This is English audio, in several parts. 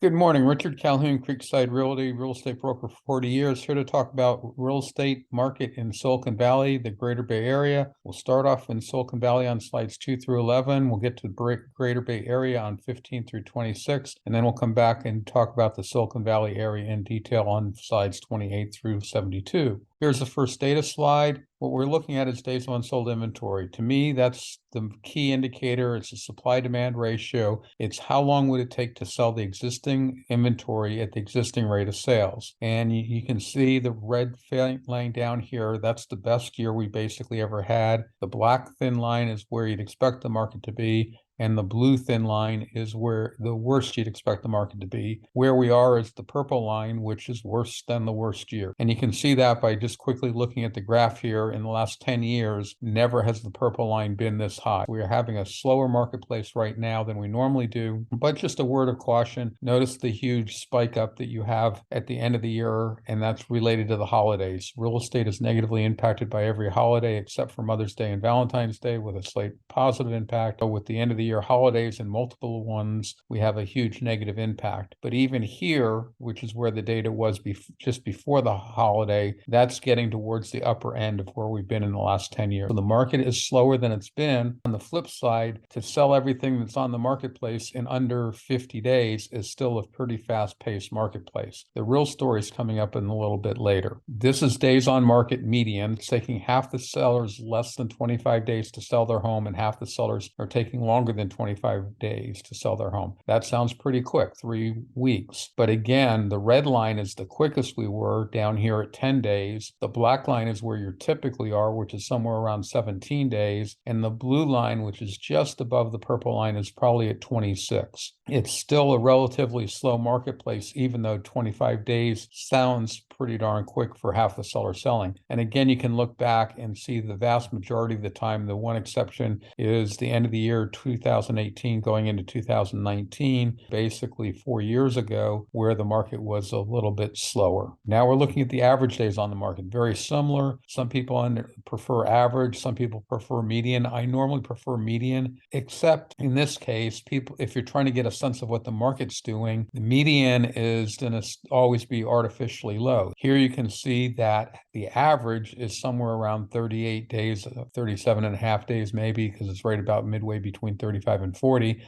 Good morning, Richard Calhoun, Creekside Realty, real estate broker for 40 years, here to talk about real estate market in Silicon Valley, the Greater Bay Area. We'll start off in Silicon Valley on slides 2 through 11. We'll get to the Greater Bay Area on 15 through 26, and then we'll come back and talk about the Silicon Valley area in detail on slides 28 through 72. Here's the first data slide. What we're looking at is days of unsold inventory. To me, that's the key indicator. It's a supply-demand ratio. It's how long would it take to sell the existing inventory at the existing rate of sales. And you can see the red line down here. That's the best year we basically ever had. The black thin line is where you'd expect the market to be. And the blue thin line is where the worst you'd expect the market to be. Where we are is the purple line, which is worse than the worst year. And you can see that by just quickly looking at the graph here. In the last 10 years, never has the purple line been this high. We are having a slower marketplace right now than we normally do. But just a word of caution, notice the huge spike up that you have at the end of the year, and that's related to the holidays. Real estate is negatively impacted by every holiday except for Mother's Day and Valentine's Day, with a slight positive impact. But with the end of the year holidays and multiple ones, we have a huge negative impact. But even here, which is where the data was just before the holiday, that's getting towards the upper end of where we've been in the last 10 years. So the market is slower than it's been. On the flip side, to sell everything that's on the marketplace in under 50 days is still a pretty fast-paced marketplace. The real story is coming up in a little bit later. This is days on market median. It's taking half the sellers less than 25 days to sell their home, and half the sellers are taking longer than 25 days to sell their home. That sounds pretty quick, 3 weeks. But again, the red line is the quickest we were down here at 10 days. The black line is where you typically are, which is somewhere around 17 days. And the blue line, which is just above the purple line, is probably at 26. It's still a relatively slow marketplace, even though 25 days sounds pretty darn quick for half the sellers selling. And again, you can look back and see the vast majority of the time. The one exception is the end of the year 2018 going into 2019, basically 4 years ago, where the market was a little bit slower. Now we're looking at the average days on the market. Very similar. Some people prefer average, some people prefer median. I normally prefer median, except in this case, if you're trying to get a sense of what the market's doing, the median is going to always be artificially low. Here you can see that the average is somewhere around 38 days, 37 and a half days maybe, because it's right about midway between 35 and 40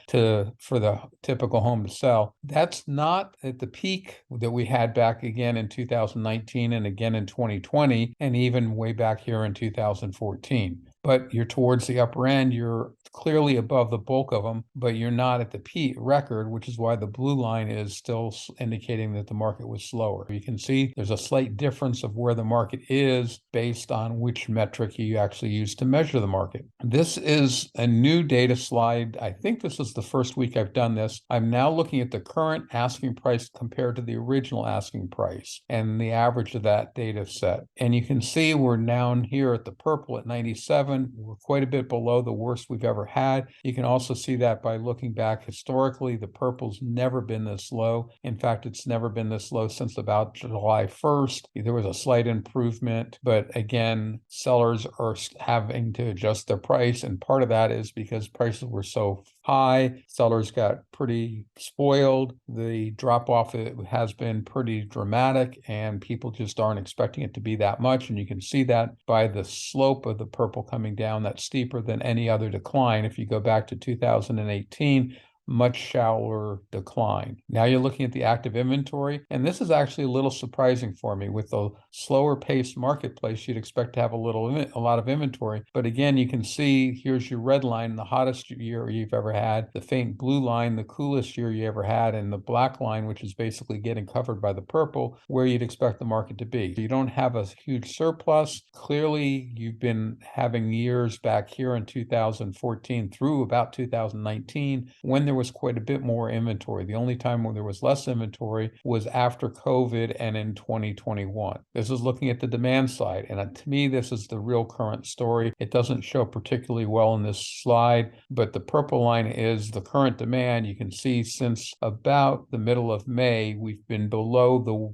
for the typical home to sell. That's not at the peak that we had back again in 2019 and again in 2020, and even way back here in 2014. But you're towards the upper end. You're clearly above the bulk of them, but you're not at the peak record, which is why the blue line is still indicating that the market was slower. You can see there's a slight difference of where the market is based on which metric you actually use to measure the market. This is a new data slide. I think this is the first week I've done this. I'm now looking at the current asking price compared to the original asking price and the average of that data set. And you can see we're down here at the purple at 97. We're quite a bit below the worst we've ever had. You can also see that by looking back historically. The purple's never been this low. In fact, it's never been this low since about July 1st. There was a slight improvement, but again, sellers are having to adjust their price, and part of that is because prices were so high. Sellers got pretty spoiled. The drop off has been pretty dramatic, and people just aren't expecting it to be that much. And you can see that by the slope of the purple coming down. That's steeper than any other decline. If you go back to 2018, much shallower decline. Now you're looking at the active inventory, and this is actually a little surprising for me. With the slower paced marketplace, you'd expect to have a lot of inventory. But again, you can see here's your red line, the hottest year you've ever had, the faint blue line, the coolest year you ever had, and the black line, which is basically getting covered by the purple, where you'd expect the market to be. You don't have a huge surplus. Clearly, you've been having years back here in 2014 through about 2019 when there was quite a bit more inventory. The only time when there was less inventory was after COVID and in 2021. This is looking at the demand side, and to me, this is the real current story. It doesn't show particularly well in this slide, but the purple line is the current demand. You can see since about the middle of May, we've been below the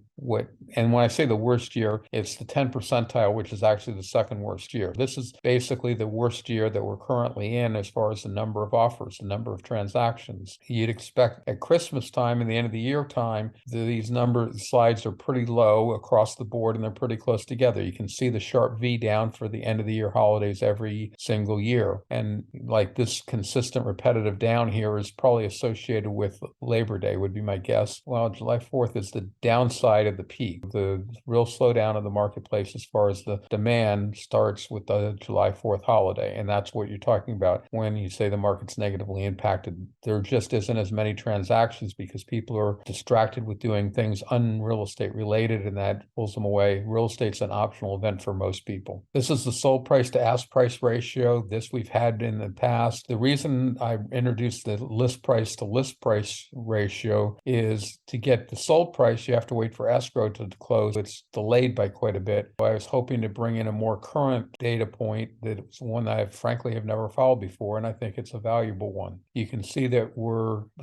And when I say the worst year, it's the 10 percentile, which is actually the second worst year. This is basically the worst year that we're currently in as far as the number of offers, the number of transactions. You'd expect at Christmas time and the end of the year time, these slides are pretty low across the board and they're pretty close together. You can see the sharp V down for the end of the year holidays every single year. And like this consistent repetitive down here is probably associated with Labor Day, would be my guess. Well, July 4th is the downside of the peak. The real slowdown of the marketplace as far as the demand starts with the July 4th holiday. And that's what you're talking about when you say the market's negatively impacted. There just isn't as many transactions because people are distracted with doing things unreal estate related, and that pulls them away. Real estate's an optional event for most people. This is the sold price to ask price ratio. This we've had in the past. The reason I introduced the list price to list price ratio is to get the sold price, you have to wait for escrow to close. It's delayed by quite a bit. I was hoping to bring in a more current data point that's one that I frankly have never followed before, and I think it's a valuable one. You can see that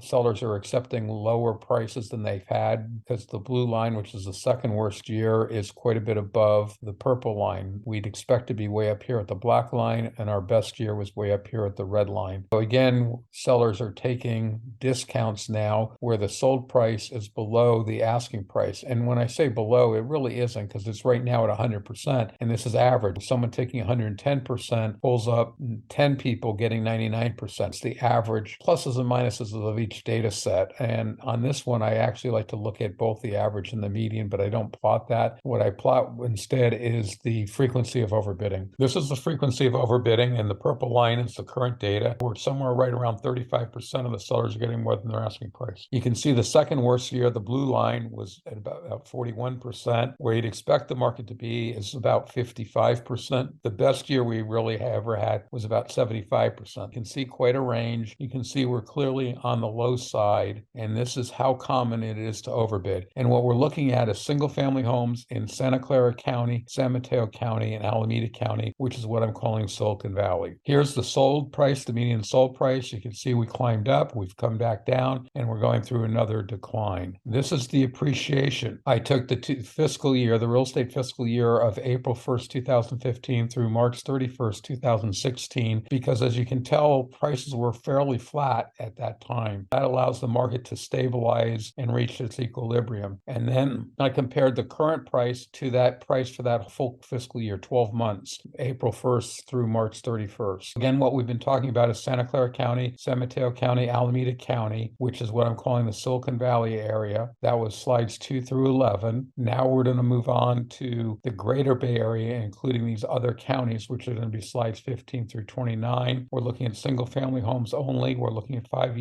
sellers are accepting lower prices than they've had because the blue line, which is the second worst year, is quite a bit above the purple line. We'd expect to be way up here at the black line, and our best year was way up here at the red line. So again, sellers are taking discounts now where the sold price is below the asking price. And when I say below, it really isn't, because it's right now at 100%, and this is average. Someone taking 110% pulls up 10 people getting 99%. It's the average, pluses and minuses of each data set. And on this one, I actually like to look at both the average and the median, but I don't plot that. What I plot instead is the frequency of overbidding. This is the frequency of overbidding, and the purple line is the current data. We're somewhere right around 35% of the sellers are getting more than their asking price. You can see the second worst year, the blue line, was at about 41%. Where you'd expect the market to be is about 55%. The best year we really ever had was about 75%. You can see quite a range. You can see we're clearly on the low side, and this is how common it is to overbid. And what we're looking at is single-family homes in Santa Clara County, San Mateo County, and Alameda County, which is what I'm calling Silicon Valley. Here's the sold price, the median sold price. You can see we climbed up, we've come back down, and we're going through another decline. This is the appreciation. I took the the real estate fiscal year of April 1st, 2015 through March 31st, 2016, because as you can tell, prices were fairly flat at that time. That allows the market to stabilize and reach its equilibrium. And then I compared the current price to that price for that full fiscal year, 12 months, April 1st through March 31st. Again, what we've been talking about is Santa Clara County, San Mateo County, Alameda County, which is what I'm calling the Silicon Valley area. That was slides 2 through 11. Now we're going to move on to the Greater Bay Area, including these other counties, which are going to be slides 15 through 29. We're looking at single family homes only. We're looking at 5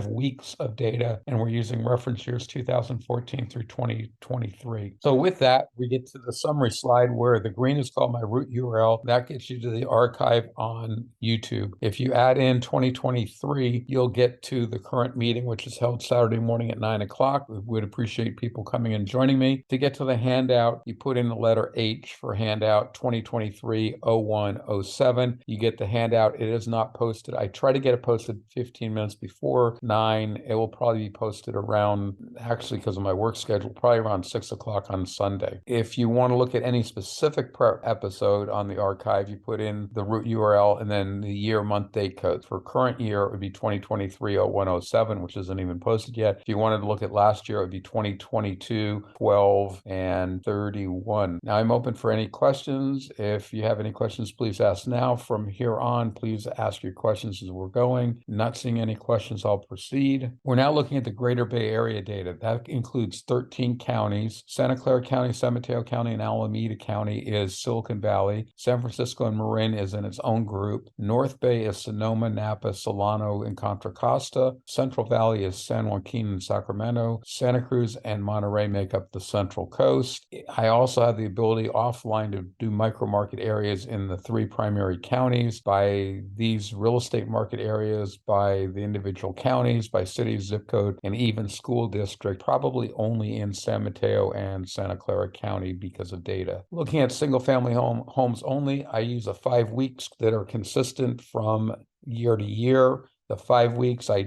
weeks of data, and we're using reference years 2014 through 2023. So with that, we get to the summary slide where the green is called my root URL. That gets you to the archive on YouTube. If you add in 2023, you'll get to the current meeting, which is held Saturday morning at 9 o'clock. We would appreciate people coming and joining me. To get to the handout, you put in the letter H for handout 2023-01-07. You get the handout. It is not posted. I try to get it posted 15 minutes before 9. It will probably be posted around, actually because of my work schedule, probably around 6 o'clock on Sunday. If you want to look at any specific episode on the archive, you put in the root URL and then the year, month, date code. For current year, it would be 2023-01-07, which isn't even posted yet. If you wanted to look at last year, it would be 2022-12 and 31. Now I'm open for any questions. If you have any questions, please ask now. From here on, please ask your questions as we're going. Not seeing any questions, I'll proceed. We're now looking at the Greater Bay Area data. That includes 13 counties. Santa Clara County, San Mateo County, and Alameda County is Silicon Valley. San Francisco and Marin is in its own group. North Bay is Sonoma, Napa, Salona, and Contra, Costa. Central Valley is San Joaquin and Sacramento. Santa Cruz and Monterey make up the Central Coast. I also have the ability offline to do micro market areas in the 3 primary counties by these real estate market areas, by the individual counties, by city, zip code, and even school district, probably only in San Mateo and Santa Clara County because of data. Looking at single family homes only, I use 5 weeks that are consistent from year to year. The 5 weeks I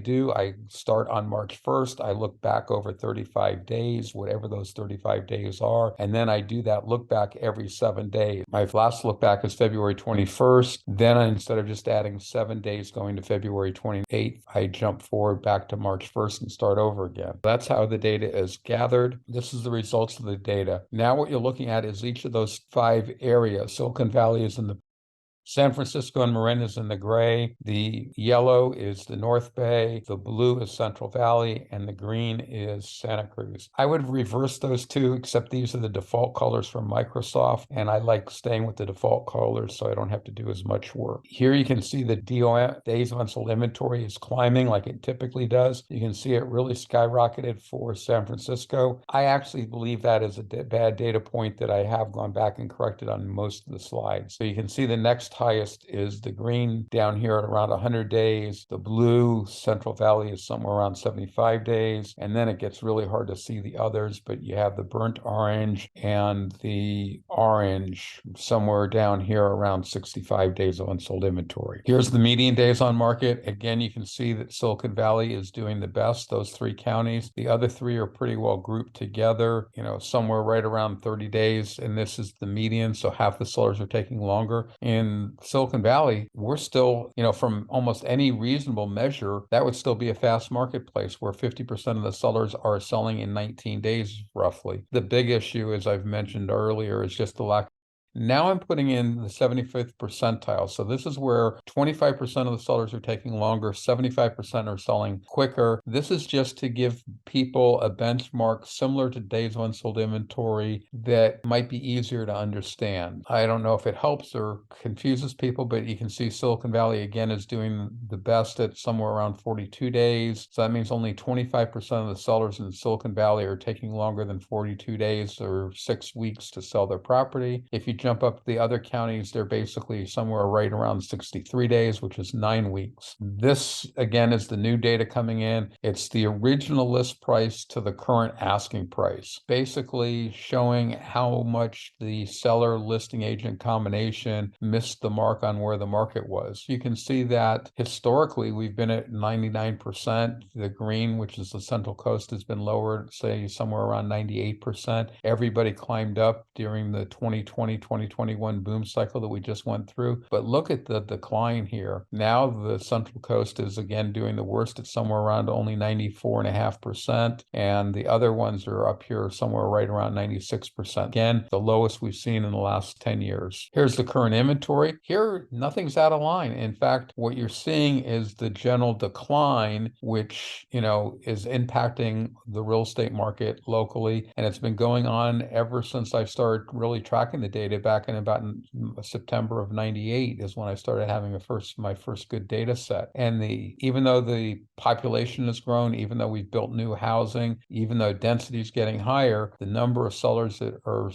start on March 1st. I look back over 35 days, whatever those 35 days are. And then I do that look back every 7 days. My last look back is February 21st. Then instead of just adding 7 days going to February 28th, I jump forward back to March 1st and start over again. That's how the data is gathered. This is the results of the data. Now what you're looking at is each of those 5 areas. Silicon Valley is in the San Francisco and Marin is in the gray. The yellow is the North Bay. The blue is Central Valley, and the green is Santa Cruz. I would reverse those two, except these are the default colors from Microsoft, and I like staying with the default colors so I don't have to do as much work. Here you can see the DOM, days of unsold inventory, is climbing like it typically does. You can see it really skyrocketed for San Francisco. I actually believe that is a bad data point that I have gone back and corrected on most of the slides. So you can see the next highest is the green down here at around 100 days. The blue, Central Valley, is somewhere around 75 days. And then it gets really hard to see the others, but you have the burnt orange and the orange somewhere down here around 65 days of unsold inventory. Here's the median days on market. Again, you can see that Silicon Valley is doing the best, those 3 counties. The other 3 are pretty well grouped together, somewhere right around 30 days. And this is the median, so half the sellers are taking longer. In Silicon Valley, we're still, from almost any reasonable measure, that would still be a fast marketplace where 50% of the sellers are selling in 19 days, roughly. The big issue, as I've mentioned earlier, is just the lack. Now I'm putting in the 75th percentile. So this is where 25% of the sellers are taking longer, 75% are selling quicker. This is just to give people a benchmark similar to days of unsold inventory that might be easier to understand. I don't know if it helps or confuses people, but you can see Silicon Valley again is doing the best at somewhere around 42 days. So that means only 25% of the sellers in Silicon Valley are taking longer than 42 days or 6 weeks to sell their property. If you jump up the other counties, they're basically somewhere right around 63 days, which is 9 weeks. This, again, is the new data coming in. It's the original list price to the current asking price, basically showing how much the seller listing agent combination missed the mark on where the market was. You can see that historically we've been at 99%. The green, which is the Central Coast, has been lowered, say somewhere around 98%. Everybody climbed up during the 2021 boom cycle that we just went through. But look at the decline here. Now the Central Coast is again doing the worst at somewhere around only 94.5%. And the other ones are up here somewhere right around 96%. Again, the lowest we've seen in the last 10 years. Here's the current inventory. Here, nothing's out of line. In fact, what you're seeing is the general decline, which, is impacting the real estate market locally. And it's been going on ever since I started really tracking the data back in about September of 98 is when I started having my first good data set. And even though the population has grown, even though we've built new housing, even though density is getting higher, the number of sellers that are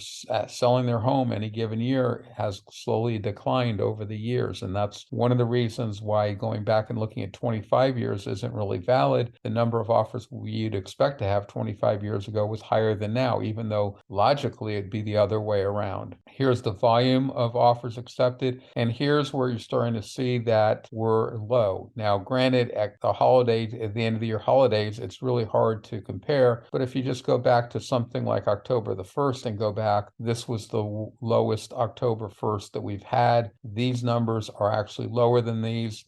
selling their home any given year has slowly declined over the years. And that's one of the reasons why going back and looking at 25 years isn't really valid. The number of offers you'd expect to have 25 years ago was higher than now, even though logically it'd be the other way around. Here's the volume of offers accepted, and here's where you're starting to see that we're low. Now, granted, at the holidays, at the end of the year holidays, it's really hard to compare, but if you just go back to something like October the 1st and go back, this was the lowest October 1st that we've had. These numbers are actually lower than these.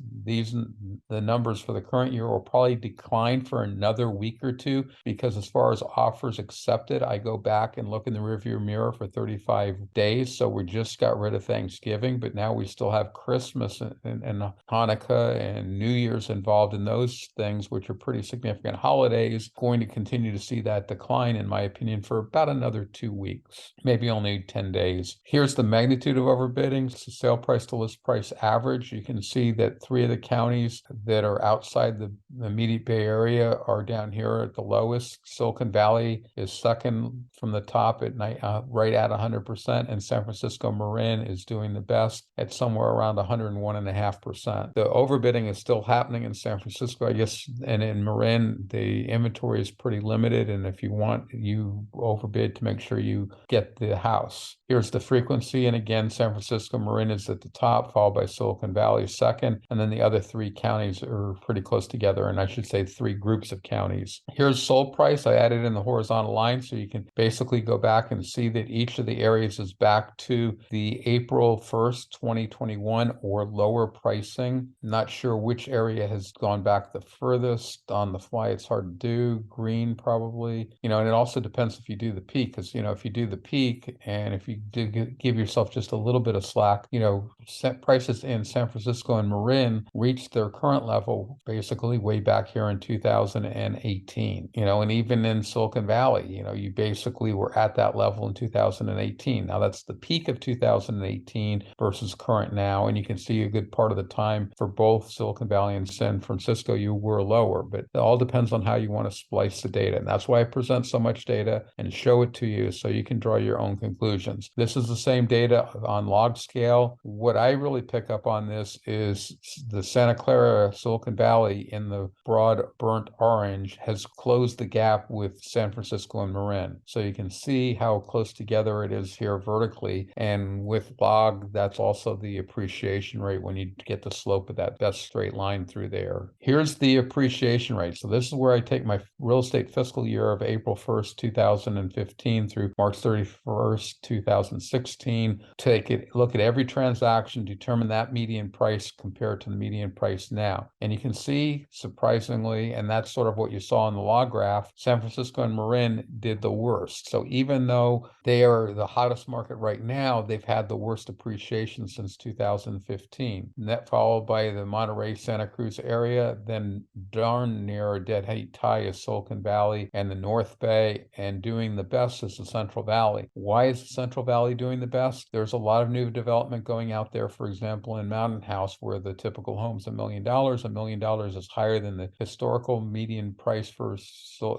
The numbers for the current year will probably decline for another week or two, because as far as offers accepted, I go back and look in the rearview mirror for 35 days. So we just got rid of Thanksgiving, but now we still have Christmas and Hanukkah and New Year's involved in those things, which are pretty significant holidays. Going to continue to see that decline, in my opinion, for about another 2 weeks, maybe only 10 days. Here's the magnitude of overbidding. It's the sale price to list price average. You can see that 3 of the counties that are outside the immediate Bay Area are down here at the lowest. Silicon Valley is second from the top at right at 100%, and San Francisco and Marin is doing the best at somewhere around 101.5%. The overbidding is still happening in San Francisco, I guess, and in Marin, the inventory is pretty limited. And if you want, you overbid to make sure you get the house. Here's the frequency. And again, San Francisco, Marin is at the top, followed by Silicon Valley second. And then the other three counties are pretty close together. And I should say three groups of counties. Here's sold price. I added in the horizontal line so you can basically go back and see that each of the areas is back to the April 1st, 2021 or lower pricing. Not sure which area has gone back the furthest. On the fly, it's hard to do. Green probably, and it also depends if you do the peak, because, if you do the peak and if you do give yourself just a little bit of slack, prices in San Francisco and Marin reached their current level basically way back here in 2018, and even in Silicon Valley, you basically were at that level in 2018. Now that's the peak of 2018 versus current now. And you can see a good part of the time for both Silicon Valley and San Francisco, you were lower, but it all depends on how you want to splice the data. And that's why I present so much data and show it to you so you can draw your own conclusions. This is the same data on log scale. What I really pick up on this is the Santa Clara, Silicon Valley in the broad burnt orange has closed the gap with San Francisco and Marin. So you can see how close together it is here vertically. And with log, that's also the appreciation rate when you get the slope of that best straight line through there. Here's the appreciation rate. So this is where I take my real estate fiscal year of April 1st, 2015 through March 31st, 2016. Look at every transaction, determine that median price compared to the median price now. And you can see, surprisingly, and that's sort of what you saw in the log graph, San Francisco and Marin did the worst. So even though they are the hottest market right now, they've had the worst appreciation since 2015. And that followed by the Monterey, Santa Cruz area, then darn near a dead heat tie is Silicon Valley and the North Bay, and doing the best is the Central Valley. Why is the Central Valley doing the best? There's a lot of new development going out there, for example, in Mountain House, where the typical home's $1 million. $1 million is higher than the historical median price for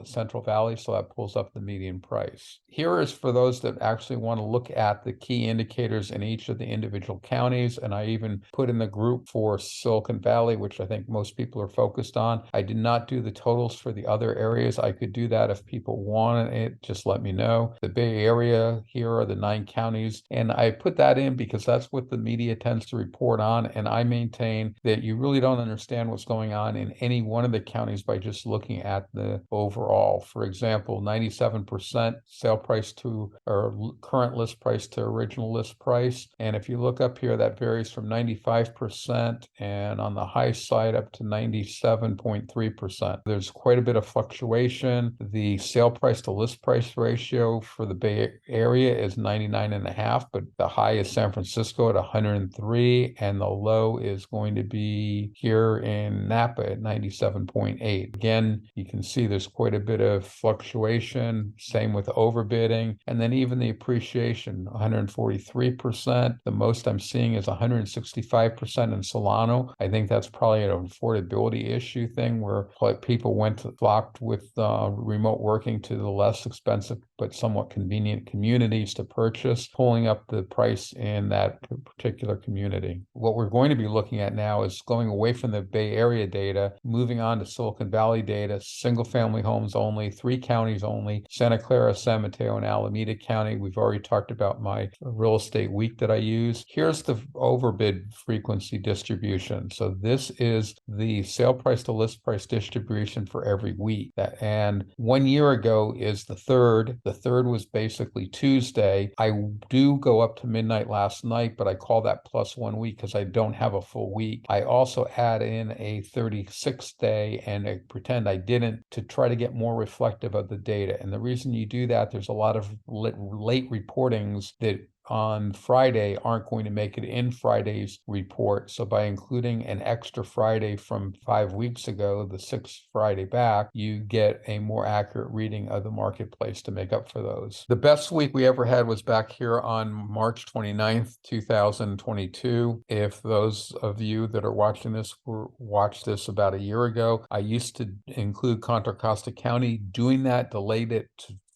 Central Valley, so that pulls up the median price. Here is for those that actually want to look at the key indicators in each of the individual counties, and I even put in the group for Silicon Valley, which I think most people are focused on. I did not do the totals for the other areas. I could do that if people wanted it, just let me know. The Bay Area, here are the 9 counties, and I put that in because that's what the media tends to report on, and I maintain that you really don't understand what's going on in any one of the counties by just looking at the overall. For example, 97% sale price to, or current list price to original list price, and if you look up here, that varies from 95% and on the high side up to 97.3%. There's quite a bit of fluctuation. The sale price to list price ratio for the Bay Area is 99.5, but the high is San Francisco at 103, and the low is going to be here in Napa at 97.8. Again, you can see there's quite a bit of fluctuation, same with overbidding, and then even the appreciation, 143%. The most I'm seeing is 165% in Salona. I think that's probably an affordability issue thing where people flocked with remote working to the less expensive but somewhat convenient communities to purchase, pulling up the price in that particular community. What we're going to be looking at now is going away from the Bay Area data, moving on to Silicon Valley data, single family homes only, 3 counties only, Santa Clara, San Mateo, and Alameda County. We've already talked about my real estate week that I use. Here's the overbid frequency distribution. So this is the sale price to list price distribution for every week. And 1 year ago is the third. The third was basically Tuesday. I do go up to midnight last night, but I call that plus 1 week because I don't have a full week. I also add in a 36th day and I pretend I didn't to try to get more reflective of the data. And the reason you do that, there's a lot of late reportings that on Friday aren't going to make it in Friday's report. So by including an extra Friday from 5 weeks ago, the 6th Friday back, you get a more accurate reading of the marketplace to make up for those. The best week we ever had was back here on March 29th, 2022. If those of you that are watching this watched this about a year ago, I used to include Contra Costa County. Doing that delayed it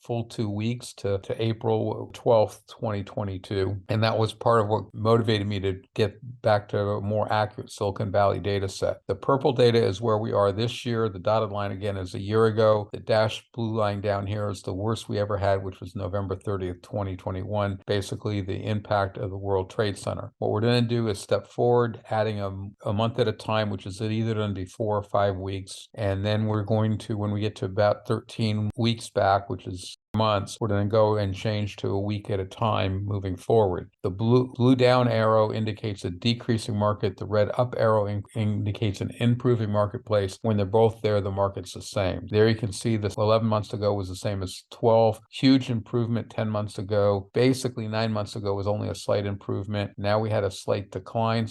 full 2 weeks to April 12th, 2022. And that was part of what motivated me to get back to a more accurate Silicon Valley data set. The purple data is where we are this year. The dotted line again is a year ago. The dashed blue line down here is the worst we ever had, which was November 30th, 2021, basically the impact of the World Trade Center. What we're going to do is step forward, adding a month at a time, which is either going to be 4 or 5 weeks. And then we're going to, when we get to about 13 weeks back, which is months, we're going to go and change to a week at a time moving forward. The blue down arrow indicates a decreasing market. The red up arrow indicates an improving marketplace. When they're both there, the market's the same. There you can see this 11 months ago was the same as 12. Huge improvement 10 months ago. Basically 9 months ago was only a slight improvement. Now we had a slight decline.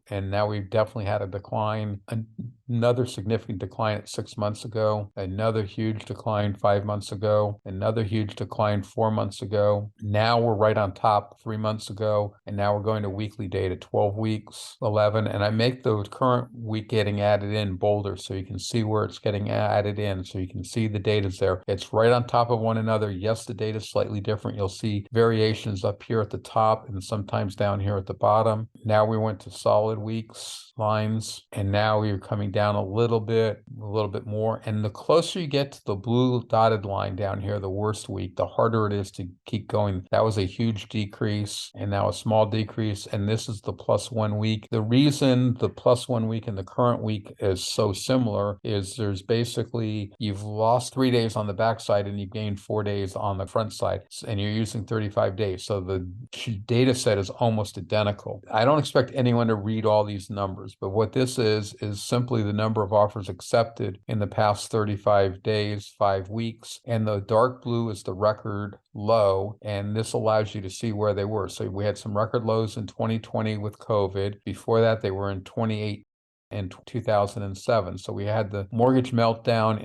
And now we've definitely had a decline. Another significant decline at 6 months ago. Another huge decline 5 months ago. Another huge decline 4 months ago. Now we're right on top 3 months ago, and now we're going to weekly data, 12 weeks, 11, and I make the current week getting added in bolder so you can see where it's getting added in, so you can see the data's there. It's right on top of one another. Yes, the data's slightly different. You'll see variations up here at the top and sometimes down here at the bottom. Now we went to solid weeks lines, and now we're coming down a little bit more, and the closer you get to the blue dotted line down here, the worst week, the harder it is to keep going. That was a huge decrease and now a small decrease, and this is the +1 week. The reason the +1 week and the current week is so similar is there's basically, you've lost 3 days on the backside and you gained 4 days on the front side, and you're using 35 days. So the data set is almost identical. I don't expect anyone to read all these numbers, but what this is simply the number of offers accepted in the past 35 days, 5 weeks, and the dark blue is the record low, and this allows you to see where they were. So we had some record lows in 2020 with COVID. Before that, they were in 28 and 2007. So we had the mortgage meltdown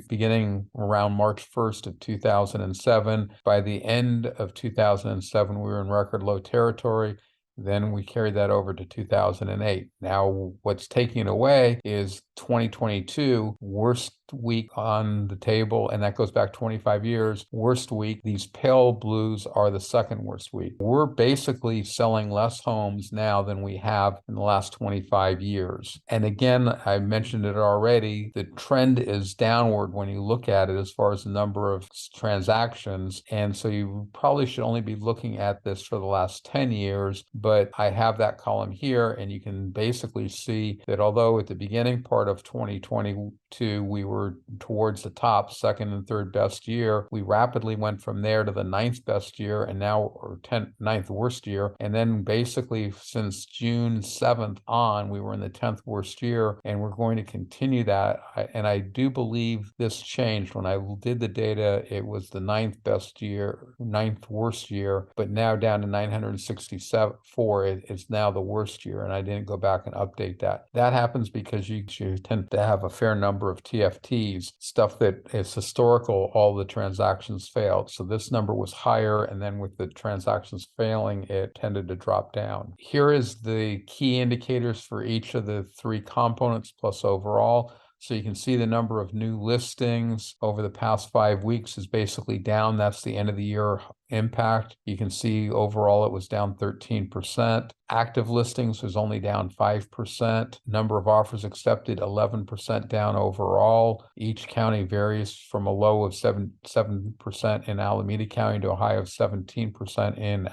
beginning around March 1st of 2007. By the end of 2007, we were in record low territory. Then we carried that over to 2008. Now, what's taking it away is 2022, worst week on the table, and that goes back 25 years, worst week. These pale blues are the second worst week. We're basically selling less homes now than we have in the last 25 years. And again, I mentioned it already, the trend is downward when you look at it as far as the number of transactions. And so you probably should only be looking at this for the last 10 years, but I have that column here, and you can basically see that although at the beginning part of 2022, we were towards the top, second and third best year, we rapidly went from there to the 9th best year, and now, or 9th worst year. And then basically since June 7th on, we were in the 10th worst year, and we're going to continue that. And I do believe this changed. When I did the data, it was the 9th best year, 9th worst year, but now down to 964, it's now the worst year, and I didn't go back and update that. That happens because you tend to have a fair number of TFTs, stuff that is historical, all the transactions failed. So this number was higher, and then with the transactions failing, it tended to drop down. Here is the key indicators for each of the 3 components plus overall. So you can see the number of new listings over the past 5 weeks is basically down. That's the end of the year impact. You can see overall it was down 13%. Active listings was only down 5%. Number of offers accepted, 11% down overall. Each county varies from a low of 7% in Alameda County to a high of 17% in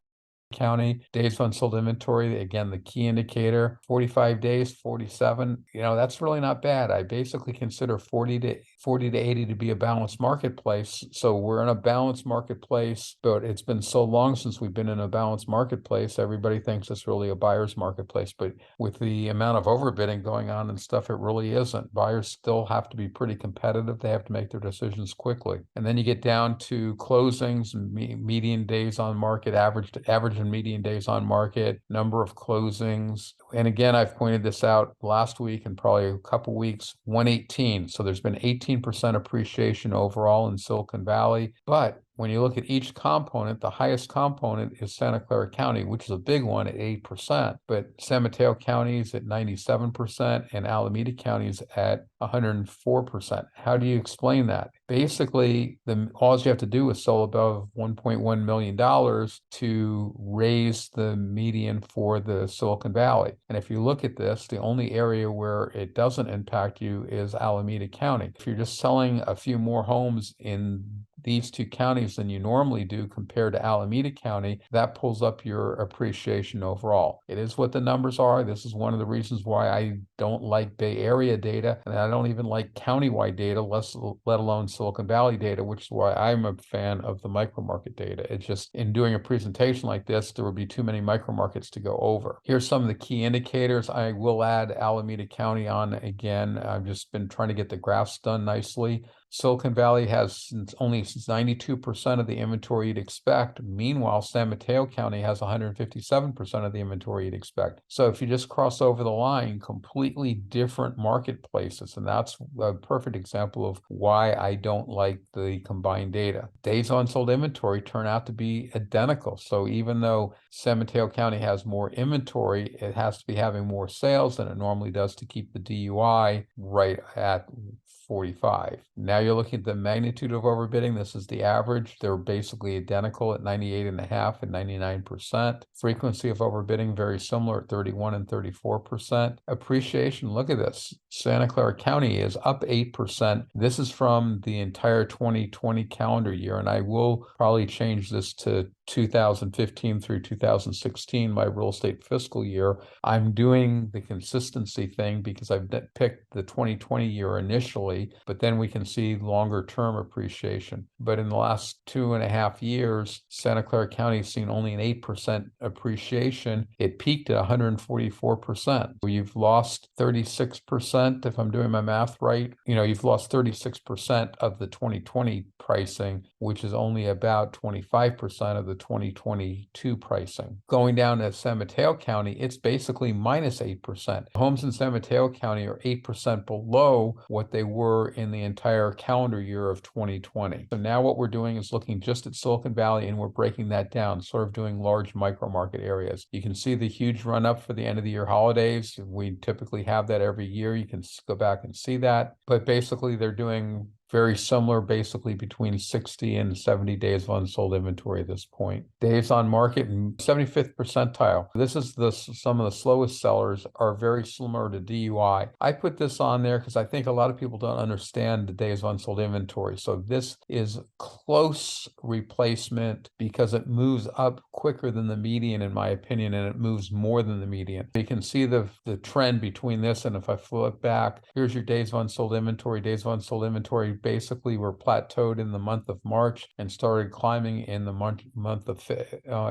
County. Days of unsold inventory, again, the key indicator, 45 days, 47. That's really not bad. I basically consider 40 to 80 to be a balanced marketplace. So we're in a balanced marketplace, but it's been so long since we've been in a balanced marketplace. Everybody thinks it's really a buyer's marketplace, but with the amount of overbidding going on and stuff, it really isn't. Buyers still have to be pretty competitive. They have to make their decisions quickly. And then you get down to closings, median days on market, average and median days on market, number of closings. And again, I've pointed this out last week and probably a couple weeks, 118. So there's been 18% appreciation overall in Silicon Valley, but when you look at each component, the highest component is Santa Clara County, which is a big one at 8%, but San Mateo County is at 97% and Alameda County is at 104%. How do you explain that? Basically, all you have to do is sell above $1.1 million to raise the median for the Silicon Valley. And if you look at this, the only area where it doesn't impact you is Alameda County. If you're just selling a few more homes in these two counties than you normally do compared to Alameda County, that pulls up your appreciation overall. It is what the numbers are. This is one of the reasons why I don't like Bay Area data, and I don't even like countywide data, let alone Silicon Valley data, which is why I'm a fan of the micromarket data. It's just, in doing a presentation like this, there would be too many micromarkets to go over. Here's some of the key indicators. I will add Alameda County on again. I've just been trying to get the graphs done nicely. Silicon Valley has only 92% of the inventory you'd expect. Meanwhile, San Mateo County has 157% of the inventory you'd expect. So if you just cross over the line, completely different marketplaces. And that's a perfect example of why I don't like the combined data. Days on sold inventory turn out to be identical. So even though San Mateo County has more inventory, it has to be having more sales than it normally does to keep the DUI right at 45. Now you're looking at the magnitude of overbidding. This is the average. They're basically identical at 98.5% and 99%. Frequency of overbidding very similar at 31 and 34%. Appreciation, look at this. Santa Clara County is up 8%. This is from the entire 2020 calendar year, and I will probably change this to 2015 through 2016, my real estate fiscal year. I'm doing the consistency thing because I've picked the 2020 year initially, but then we can see longer term appreciation. But in the last 2.5 years, Santa Clara County has seen only an 8% appreciation. It peaked at 144%. You've lost 36%, if I'm doing my math right. You've lost 36% of the 2020 pricing, which is only about 25% of the 2022 pricing. Going down to San Mateo County, it's basically minus 8%. Homes in San Mateo County are 8% below what they were in the entire calendar year of 2020. So now what we're doing is looking just at Silicon Valley, and we're breaking that down, sort of doing large micro market areas. You can see the huge run up for the end of the year holidays. We typically have that every year. You can go back and see that. But basically, they're doing very similar, basically between 60 and 70 days of unsold inventory at this point. Days on market and 75th percentile. This is some of the slowest sellers are very similar to DUI. I put this on there because I think a lot of people don't understand the days of unsold inventory. So this is close replacement because it moves up quicker than the median, in my opinion, and it moves more than the median. You can see the trend between this, and if I flip back, here's your days of unsold inventory. Days of unsold inventory basically were plateaued in the month of March and started climbing in the month of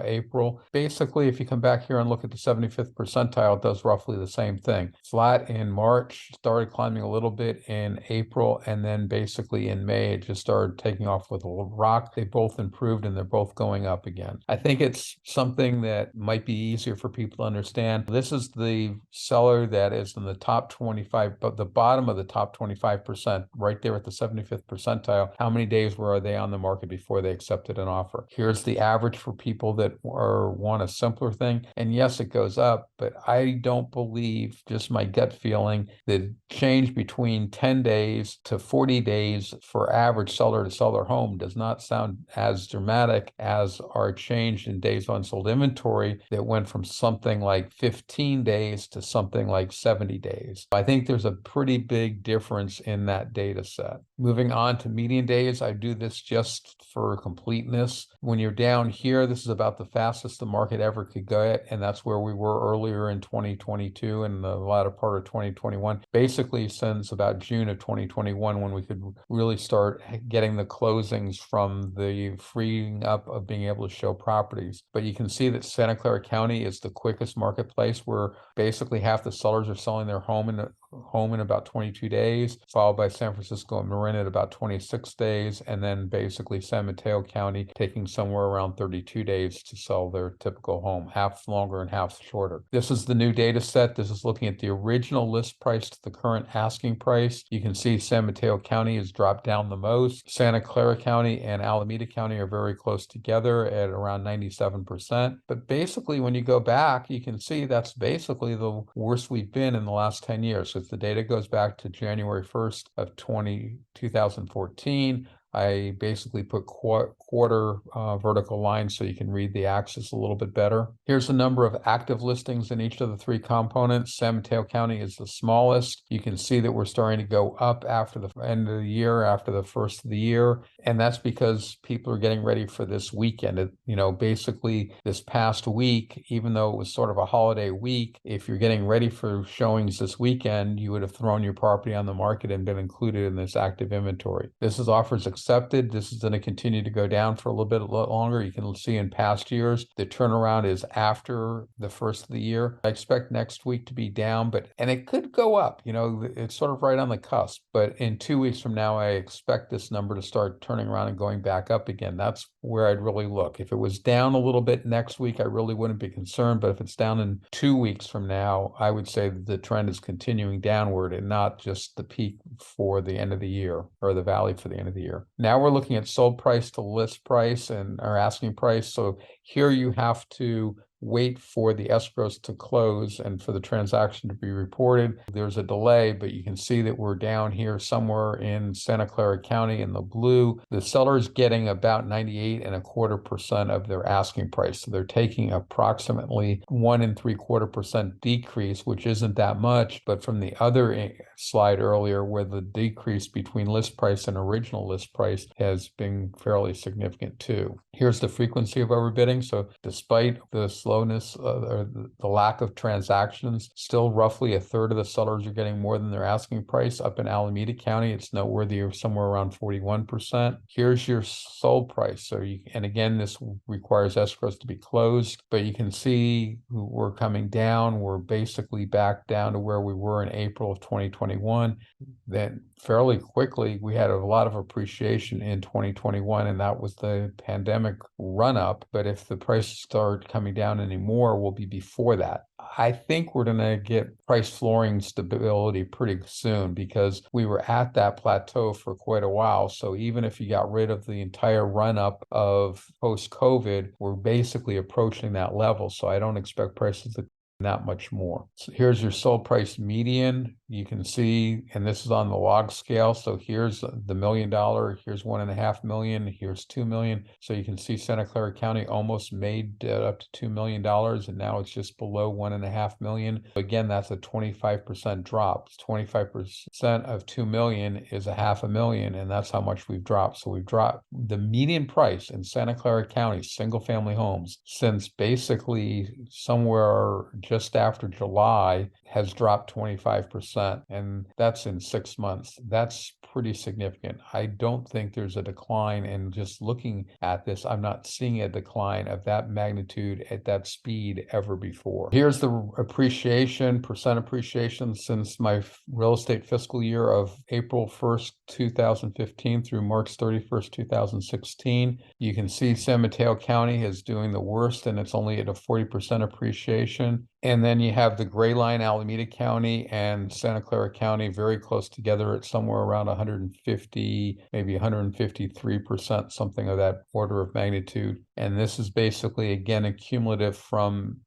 April. Basically, if you come back here and look at the 75th percentile, it does roughly the same thing. Flat in March, started climbing a little bit in April, and then basically in May, it just started taking off with a little rock. They both improved and they're both going up again. I think it's something that might be easier for people to understand. This is the seller that is in the top 25, but the bottom of the top 25%, right there at the 75th percentile. How many days were they on the market before they accepted an offer? Here's the average for people that want a simpler thing. And yes, it goes up, but I don't believe, just my gut feeling, the change between 10 days to 40 days for average seller to sell their home does not sound as dramatic as our change in days unsold inventory that went from something like 15 days to something like 70 days. I think there's a pretty big difference in that data set. Moving on to median days, I do this just for completeness. When you're down here, this is about the fastest the market ever could go, and that's where we were earlier in 2022 and the latter part of 2021. Basically, since about June of 2021, when we could really start getting the closings from the freeing up of being able to show properties. But you can see that Santa Clara County is the quickest marketplace, where basically half the sellers are selling their home in home in about 22 days, followed by San Francisco and Marin at about 26 days, and then basically San Mateo County taking somewhere around 32 days to sell their typical home, half longer and half shorter. This is the new data set. This is looking at the original list price to the current asking price. You can see San Mateo County has dropped down the most. Santa Clara County and Alameda County are very close together at around 97%. But basically, when you go back, you can see that's basically the worst we've been in the last 10 years. So if the data goes back to January 1st of 2014, I basically put quarter vertical lines so you can read the axis a little bit better. Here's the number of active listings in each of the three components. San Mateo County is the smallest. You can see that we're starting to go up after the end of the year, after the first of the year. And that's because people are getting ready for this weekend. Basically this past week, even though it was sort of a holiday week, if you're getting ready for showings this weekend, you would have thrown your property on the market and been included in this active inventory. This is offers accepted. This is going to continue to go down for a little bit longer. You can see in past years, the turnaround is after the first of the year. I expect next week to be down, and it could go up. It's sort of right on the cusp, but in 2 weeks from now, I expect this number to start turning around and going back up again. That's where I'd really look. If it was down a little bit next week, I really wouldn't be concerned, but if it's down in 2 weeks from now, I would say that the trend is continuing downward and not just the peak for the end of the year or the valley for the end of the year. Now we're looking at sold price to list price and our asking price. So here you have to wait for the escrows to close and for the transaction to be reported. There's a delay, but you can see that we're down here somewhere in Santa Clara County in the blue. The seller's getting about 98.25% of their asking price. So they're taking approximately 1.75% decrease, which isn't that much, but from the other slide earlier where the decrease between list price and original list price has been fairly significant too. Here's the frequency of overbidding. So despite the slowness or the lack of transactions, still roughly a third of the sellers are getting more than their asking price. Up in Alameda County, it's noteworthy of somewhere around 41%. Here's your sold price. And again, this requires escrows to be closed, but you can see we're coming down. We're basically back down to where we were in April of 2021. Then fairly quickly, we had a lot of appreciation in 2021, and that was the pandemic run up. But if the prices start coming down anymore, will be before that. I think we're going to get price flooring stability pretty soon because we were at that plateau for quite a while. So even if you got rid of the entire run up of post-COVID, we're basically approaching that level. So I don't expect prices to that much more. So here's your sold price median. You can see, and this is on the log scale. So here's the $1 million, here's $1.5 million, here's $2 million. So you can see Santa Clara County almost made up to $2 million, and now it's just below $1.5 million. Again, that's a 25% drop. 25% of $2 million is $500,000, and that's how much we've dropped. So we've dropped the median price in Santa Clara County, single family homes, since basically somewhere just after July has dropped 25%, and that's in 6 months. That's pretty significant. I don't think there's a decline, and just looking at this, I'm not seeing a decline of that magnitude at that speed ever before. Here's the percent appreciation since my real estate fiscal year of April 1st, 2015 through March 31st, 2016. You can see San Mateo County is doing the worst, and it's only at a 40% appreciation. And then you have the gray line, Alameda County and Santa Clara County, very close together at somewhere around 150, maybe 153%, something of that order of magnitude. And this is basically, again, a cumulative from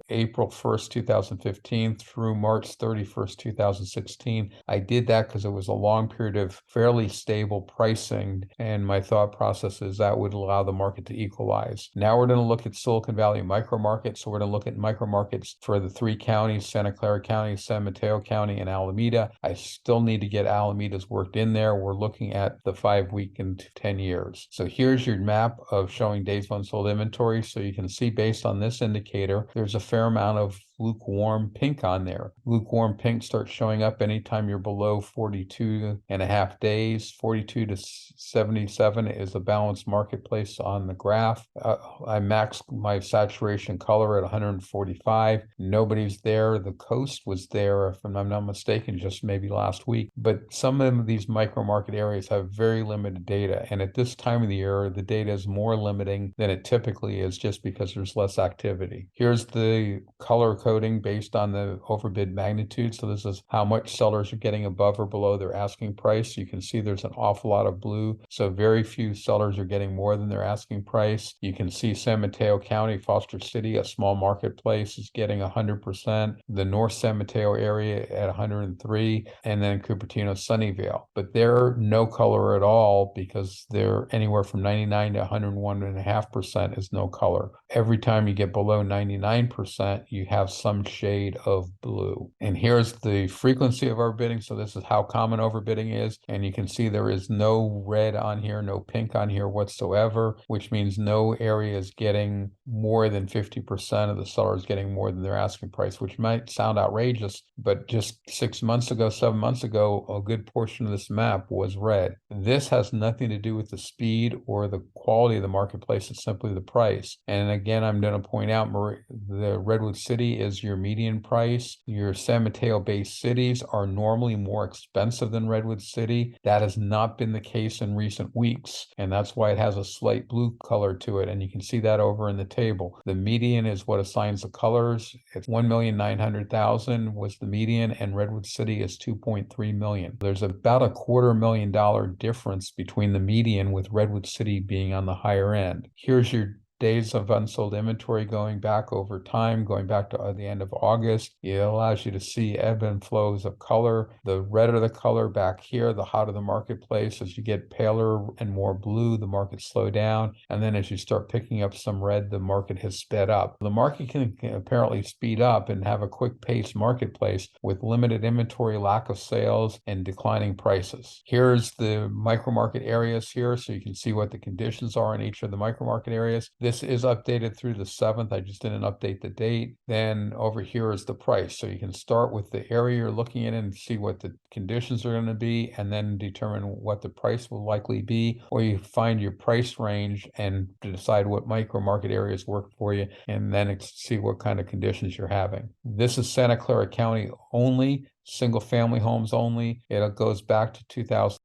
April 1st, 2015 through March 31st, 2016. I did that because it was a long period of fairly stable pricing, and my thought process is that would allow the market to equalize. Now we're going to look at Silicon Valley micro markets. So we're going to look at micro markets for the three counties, Santa Clara County, San Mateo County, and Alameda. I still need to get Alameda's worked in there. We're looking at the 5 week and 10 years. So here's your map of showing days of unsold inventory. So you can see based on this indicator, there's a fair amount of lukewarm pink on there. Lukewarm pink starts showing up anytime you're below 42.5 days. 42 to 77 is a balanced marketplace on the graph. I maxed my saturation color at 145. Nobody's there. The coast was there, if I'm not mistaken, just maybe last week. But some of these micro market areas have very limited data. And at this time of the year, the data is more limiting than it typically is just because there's less activity. Here's the color coding based on the overbid magnitude. So this is how much sellers are getting above or below their asking price. You can see there's an awful lot of blue. So very few sellers are getting more than their asking price. You can see San Mateo County, Foster City, a small marketplace, is getting 100%. The North San Mateo area at 103, and then Cupertino, Sunnyvale. But they're no color at all because they're anywhere from 99 to 101.5% is no color. Every time you get below 99%, you have some shade of blue. And here's the frequency of our bidding. So this is how common overbidding is. And you can see there is no red on here, no pink on here whatsoever, which means no area is getting more than 50% of the sellers getting more than their asking price, which might sound outrageous, but just 6 months ago, 7 months ago, a good portion of this map was red. This has nothing to do with the speed or the quality of the marketplace. It's simply the price. And again, I'm going to point out the Redwood City is your median price. Your San Mateo-based cities are normally more expensive than Redwood City. That has not been the case in recent weeks, and that's why it has a slight blue color to it. And you can see that over in the table. The median is what assigns the colors. It's 1,900,000 was the median, and Redwood City is 2.3 million. There's about a $250,000 difference between the median, with Redwood City being on the higher end. Here's your days of unsold inventory going back over time, going back to the end of August. It allows you to see ebb and flows of color. The redder the color back here, the hotter the marketplace. As you get paler and more blue, the market slow down. And then as you start picking up some red, the market has sped up. The market can apparently speed up and have a quick pace marketplace with limited inventory, lack of sales, and declining prices. Here's the micro market areas here, so you can see what the conditions are in each of the micro market areas. This is updated through the 7th. I just didn't update the date. Then over here is the price. So you can start with the area you're looking at and see what the conditions are going to be, and then determine what the price will likely be, or you find your price range and decide what micro market areas work for you, and then see what kind of conditions you're having. This is Santa Clara County only, single family homes only. It goes back to 2000.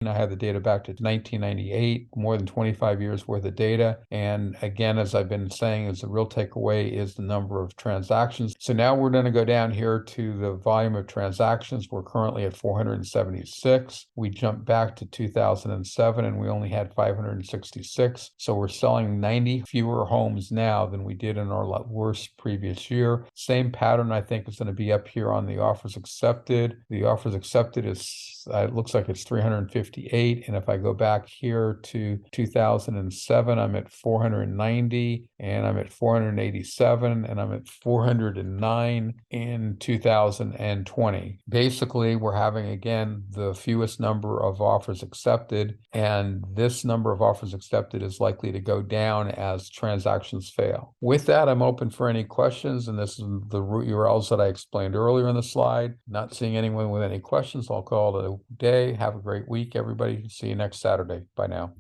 I have the data back to 1998, more than 25 years worth of data. And again, as I've been saying, is the real takeaway is the number of transactions. So now we're going to go down here to the volume of transactions. We're currently at 476. We jumped back to 2007 and we only had 566. So we're selling 90 fewer homes now than we did in our worst previous year. Same pattern, I think, is going to be up here on the offers accepted. The offers accepted is, it looks like it's 358. And if I go back here to 2007, I'm at 490, and I'm at 487, and I'm at 409 in 2020. Basically, we're having, again, the fewest number of offers accepted, and this number of offers accepted is likely to go down as transactions fail. With that, I'm open for any questions, and this is the URLs that I explained earlier in the slide. Not seeing anyone with any questions, I'll call it a day. Have a great week, everybody. See you next Saturday. Bye now.